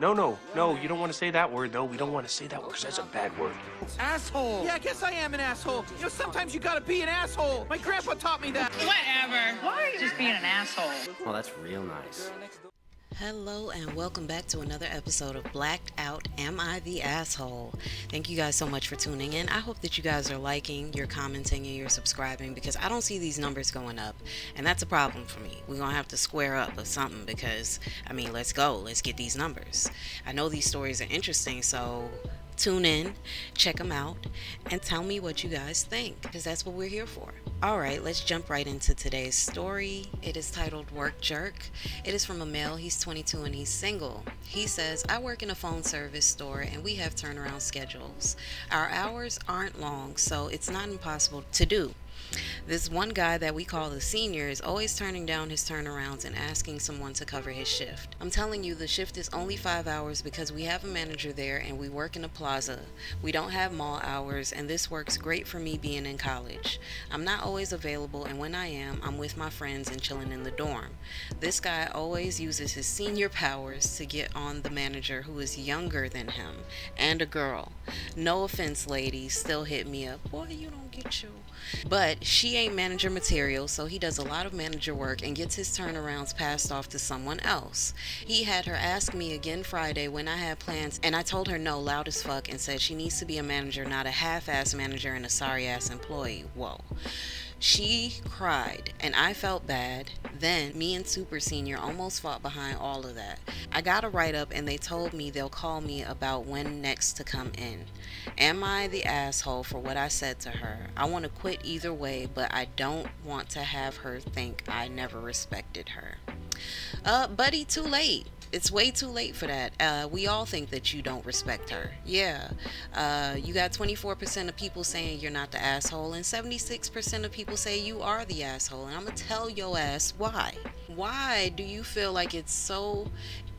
No, you don't want to say that word, though. We don't want to say that word because that's a bad word. Asshole. Yeah, I guess I am an asshole. You know, sometimes you gotta be an asshole. My grandpa taught me that. Whatever. Why are you just being an asshole? Well, that's real nice. Hello and welcome back to another episode of Blacked Out Am I the Asshole? Thank you guys so much for tuning in. I hope that you guys are liking, you're commenting, and you're subscribing because I don't see these numbers going up, and that's a problem for me. We're gonna have to square up or something because, let's go. Let's get these numbers. I know these stories are interesting, so tune in, check them out, and tell me what you guys think because that's what we're here for. Alright, let's jump right into today's story. It is titled Work Jerk. It is from a male. He's 22 and he's single. He says, I work in a phone service store and we have turnaround schedules. Our hours aren't long, so it's not impossible to do. This one guy that we call the senior is always turning down his turnarounds and asking someone to cover his shift. I'm telling you, the shift is only 5 hours because we have a manager there and we work in a plaza. We don't have mall hours, and this works great for me being in college. I'm not always available, and when I am, I'm with my friends and chilling in the dorm. This guy always uses his senior powers to get on the manager who is younger than him and a girl. No offense, ladies, still hit me up. Boy, you don't get your... But she ain't manager material, so he does a lot of manager work and gets his turnarounds passed off to someone else. He had her ask me again Friday when I had plans, and I told her no loud as fuck and said she needs to be a manager, not a half-ass manager and a sorry-ass employee. Whoa. She cried, and I felt bad. Then, me and Super Senior almost fought behind all of that. I got a write-up, and they told me they'll call me about when next to come in. Am I the asshole for what I said to her? I want to quit either way, but I don't want to have her think I never respected her. Buddy, too late. It's way too late for that. We all think that you don't respect her. Yeah. You got 24% of people saying you're not the asshole, and 76% of people say you are the asshole. And I'm going to tell your ass why. Why do you feel like it's so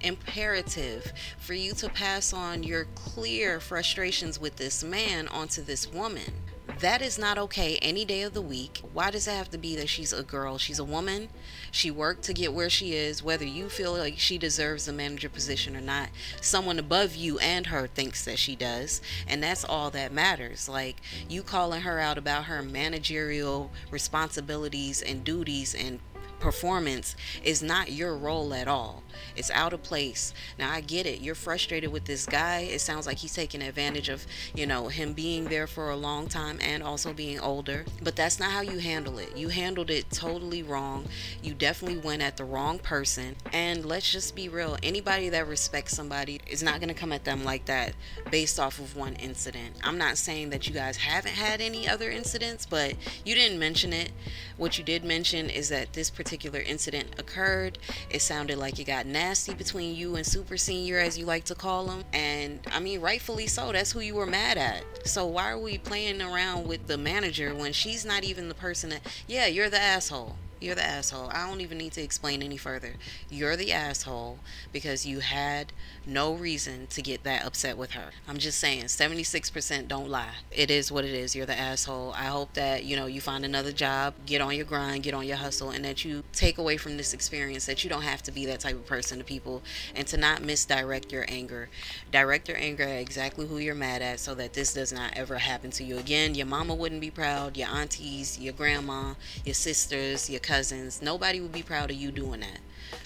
imperative for you to pass on your clear frustrations with this man onto this woman? That is not okay any day of the week. Why does it have to be that she's a girl? She's a woman. She worked to get where she is, whether you feel like she deserves the manager position or not. Someone above you and her thinks that she does, and that's all that matters. Like, you calling her out about her managerial responsibilities and duties and performance is not your role at all. It's out of place. Now I get it. You're frustrated with this guy. It sounds like he's taking advantage of, him being there for a long time and also being older. But that's not how you handle it. You handled it totally wrong. You definitely went at the wrong person. And let's just be real. Anybody that respects somebody is not going to come at them like that based off of one incident. I'm not saying that you guys haven't had any other incidents, but you didn't mention it. What you did mention is that this particular incident occurred. It sounded like it got nasty between you and Super Senior, as you like to call him, and rightfully so. That's who you were mad at. So why are we playing around with the manager when she's not even the person that... Yeah, you're the asshole. You're the asshole. I don't even need to explain any further. You're the asshole because you had no reason to get that upset with her. I'm just saying, 76% don't lie. It is what it is. You're the asshole. I hope that, you find another job, get on your grind, get on your hustle, and that you take away from this experience that you don't have to be that type of person to people, and to not misdirect your anger. Direct your anger at exactly who you're mad at so that this does not ever happen to you again. Your mama wouldn't be proud, your aunties, your grandma, your sisters, your cousins. Nobody would be proud of you doing that.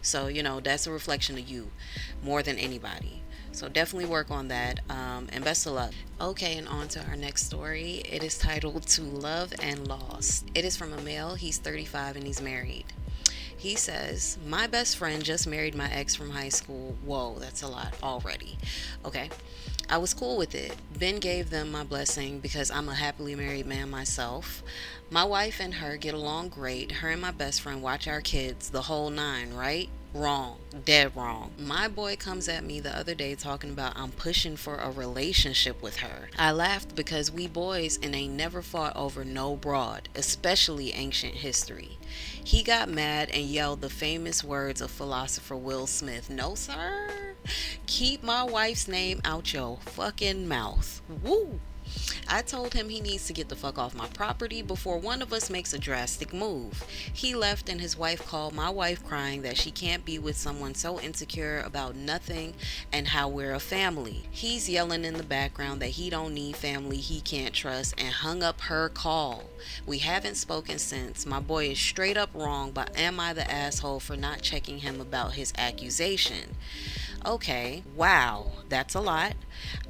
So, that's a reflection of you more than anybody. So definitely work on that, and best of luck. Okay, and on to our next story. It is titled To Love and Lost. It is from a male. He's 35 and he's married. He says, my best friend just married my ex from high school. Whoa, that's a lot already. Okay. I was cool with it. Ben gave them my blessing because I'm a happily married man myself. My wife and her get along great. Her and my best friend watch our kids, the whole nine, right? Wrong. Dead wrong. My boy comes at me the other day talking about I'm pushing for a relationship with her. I laughed because we boys and ain't never fought over no broad, especially ancient history. He got mad and yelled the famous words of philosopher Will Smith. No, sir. Keep my wife's name out your fucking mouth. Woo. I told him he needs to get the fuck off my property before one of us makes a drastic move. He left and his wife called my wife crying that she can't be with someone so insecure about nothing and how we're a family. He's yelling in the background that he don't need family he can't trust and hung up her call. We haven't spoken since. My boy is straight up wrong, but am I the asshole for not checking him about his accusation? Okay, wow, that's a lot.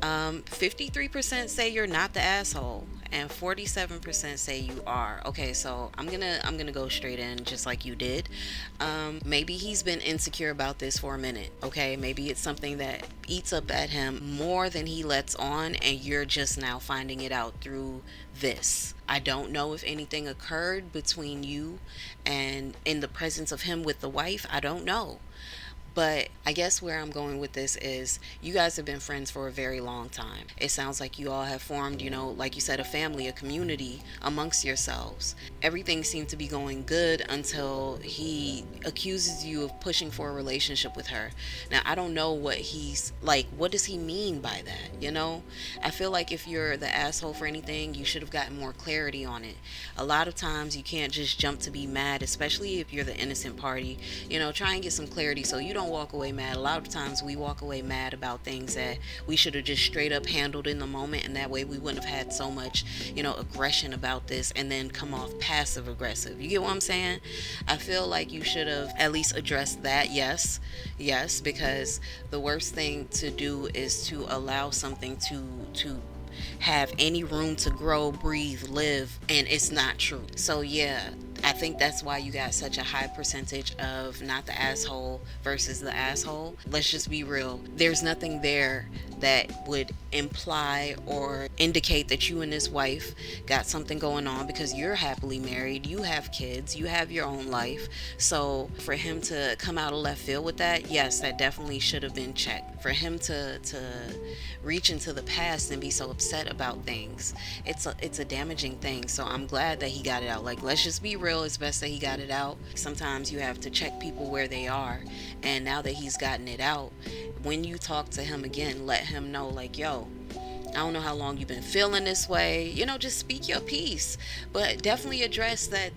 53% say you're not the asshole and 47% say you are. Okay, so I'm gonna go straight in just like you did. Maybe he's been insecure about this for a minute. Okay, maybe it's something that eats up at him more than he lets on, and you're just now finding it out through this. I don't know if anything occurred between you and in the presence of him with the wife. I don't know. But I guess where I'm going with this is you guys have been friends for a very long time. It sounds like you all have formed, like you said, a family, a community amongst yourselves. Everything seemed to be going good until he accuses you of pushing for a relationship with her. Now, I don't know what he's like. What does he mean by that? I feel like if you're the asshole for anything, you should have gotten more clarity on it. A lot of times you can't just jump to be mad, especially if you're the innocent party. Try and get some clarity so you don't walk away mad. A lot of times we walk away mad about things that we should have just straight up handled in the moment, and that way we wouldn't have had so much aggression about this and then come off passive aggressive. You get what I'm saying? I feel like you should have at least addressed that. Yes, because the worst thing to do is to allow something to have any room to grow, breathe, live, and it's not true. So yeah, I think that's why you got such a high percentage of not the asshole versus the asshole. Let's just be real. There's nothing there that would imply or indicate that you and this wife got something going on, because you're happily married, you have kids, you have your own life. So for him to come out of left field with that, yes, that definitely should have been checked. For him to reach into the past and be so upset about things, it's a damaging thing. So I'm glad that he got it out. Like, let's just be real, it's best that he got it out. Sometimes you have to check people where they are, and now that he's gotten it out, when you talk to him again, let him know, like, yo, I don't know how long you've been feeling this way. Just speak your piece, but definitely address that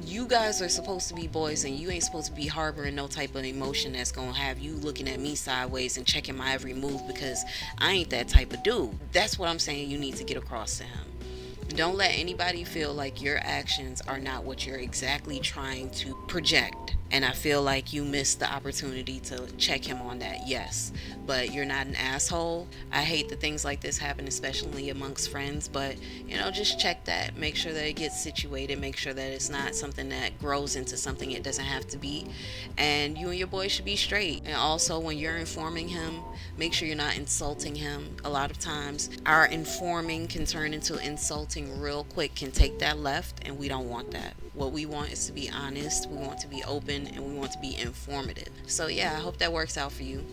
you guys are supposed to be boys, and you ain't supposed to be harboring no type of emotion that's gonna have you looking at me sideways and checking my every move, because I ain't that type of dude. That's what I'm saying you need to get across to him. Don't let anybody feel like your actions are not what you're exactly trying to project. And I feel like you missed the opportunity to check him on that, yes. But you're not an asshole. I hate that things like this happen, especially amongst friends. But, just check that. Make sure that it gets situated. Make sure that it's not something that grows into something it doesn't have to be. And you and your boy should be straight. And also, when you're informing him, make sure you're not insulting him. A lot of times, our informing can turn into insulting real quick, can take that left, and we don't want that. What we want is to be honest, we want to be open, and we want to be informative. So yeah, I hope that works out for you.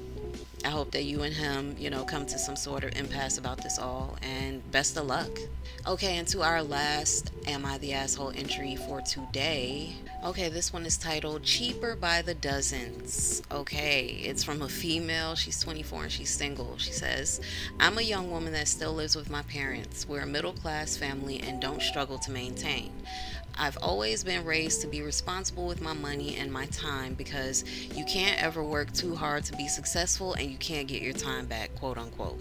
I hope that you and him, come to some sort of impasse about this all, and best of luck. Okay, and to our last Am I the Asshole entry for today. Okay, this one is titled Cheaper by the Dozens. Okay, it's from a female. She's 24 and she's single. She says, I'm a young woman that still lives with my parents. We're a middle-class family and don't struggle to maintain. I've always been raised to be responsible with my money and my time, because you can't ever work too hard to be successful and you can't get your time back, quote unquote.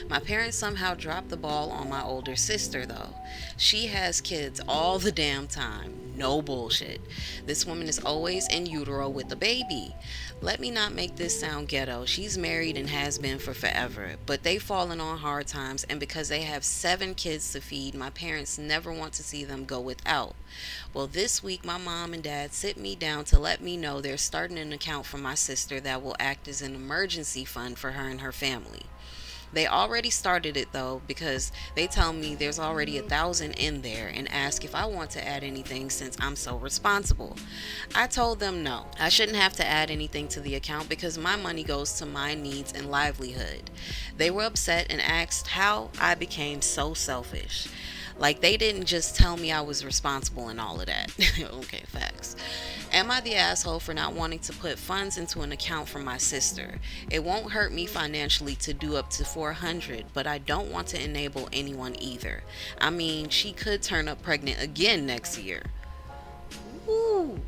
My parents somehow dropped the ball on my older sister though. She has kids all the damn time. No bullshit. This woman is always in utero with the baby. Let me not make this sound ghetto. She's married and has been for forever, but they've fallen on hard times, and because they have 7 kids to feed, my parents never want to see them go without. Well, this week my mom and dad sit me down to let me know they're starting an account for my sister that will act as an emergency fund for her and her family. They already started it though, because they tell me there's already 1,000 in there and ask if I want to add anything since I'm so responsible. I told them no, I shouldn't have to add anything to the account because my money goes to my needs and livelihood. They were upset and asked how I became so selfish. Like, they didn't just tell me I was responsible and all of that. Okay, facts. Am I the asshole for not wanting to put funds into an account for my sister? It won't hurt me financially to do up to 400, but I don't want to enable anyone either. I mean, she could turn up pregnant again next year. Woo.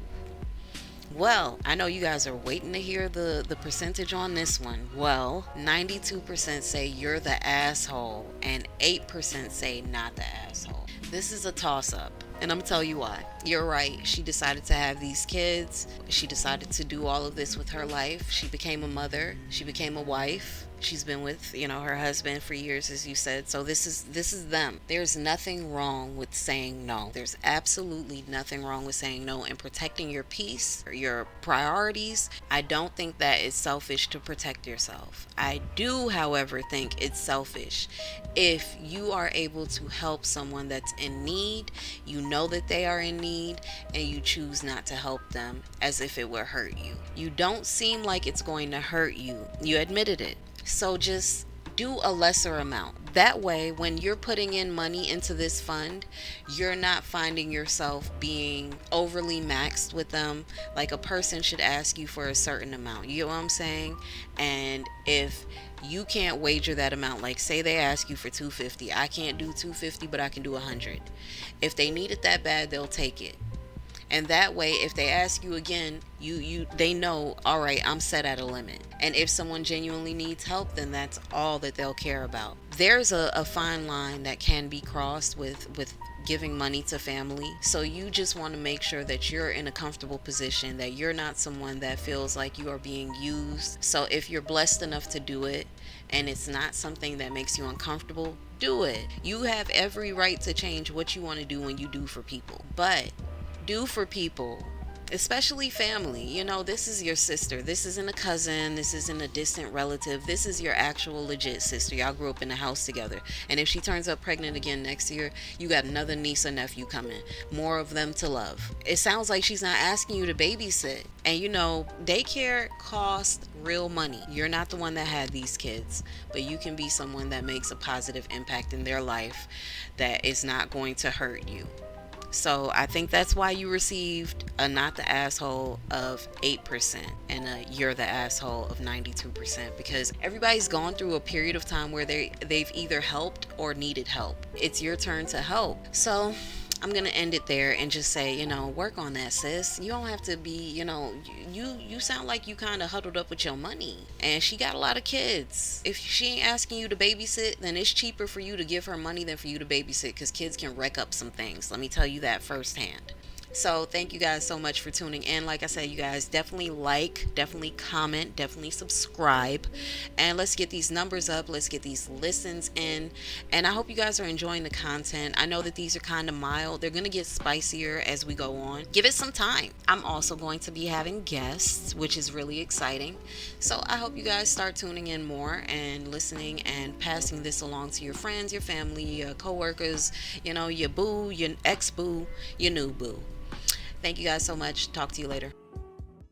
Well, I know you guys are waiting to hear the percentage on this one. Well, 92% say you're the asshole and 8% say not the asshole. This is a toss-up, and I'm gonna tell you why. You're right. She decided to have these kids. She decided to do all of this with her life. She became a mother. She became a wife. She's been with, her husband for years, as you said. So this is them. There's nothing wrong with saying no. There's absolutely nothing wrong with saying no and protecting your peace or your priorities. I don't think that it's selfish to protect yourself. I do, however, think it's selfish if you are able to help someone that's in need, you know that they are in need, and you choose not to help them as if it would hurt you. You don't seem like it's going to hurt you. You admitted it. So just do a lesser amount. That way, when you're putting in money into this fund, you're not finding yourself being overly maxed with them. Like, a person should ask you for a certain amount. You know what I'm saying? And if you can't wager that amount, like say they ask you for 250, I can't do 250, but I can do 100. If they need it that bad, they'll take it. And that way, if they ask you again, they know, all right, I'm set at a limit. And if someone genuinely needs help, then that's all that they'll care about. There's a fine line that can be crossed with giving money to family. So you just want to make sure that you're in a comfortable position, that you're not someone that feels like you are being used. So if you're blessed enough to do it, and it's not something that makes you uncomfortable, do it. You have every right to change what you want to do when you do for people. But do for people, especially family. This is your sister. This isn't a cousin. This isn't a distant relative. This is your actual legit sister. Y'all grew up in the house together. And if she turns up pregnant again next year, you got another niece or nephew coming. More of them to love. It sounds like she's not asking you to babysit. And daycare costs real money. You're not the one that had these kids, but you can be someone that makes a positive impact in their life that is not going to hurt you. So I think that's why you received a not the asshole of 8% and a you're the asshole of 92%, because everybody's gone through a period of time where they've either helped or needed help. It's your turn to help. So I'm gonna end it there and just say, work on that, sis. You don't have to be, you sound like you kind of huddled up with your money, and she got a lot of kids. If she ain't asking you to babysit, then it's cheaper for you to give her money than for you to babysit, because kids can wreck up some things. Let me tell you that firsthand. So thank you guys so much for tuning in. Like I said, you guys definitely definitely comment, definitely subscribe, and let's get these numbers up. Let's get these listens in, and I hope you guys are enjoying the content. I know that these are kind of mild. They're going to get spicier as we go on. Give it some time. I'm also going to be having guests, which is really exciting. So I hope you guys start tuning in more and listening and passing this along to your friends, your family, your coworkers, your boo, your ex-boo, your new boo. Thank you guys so much. Talk to you later.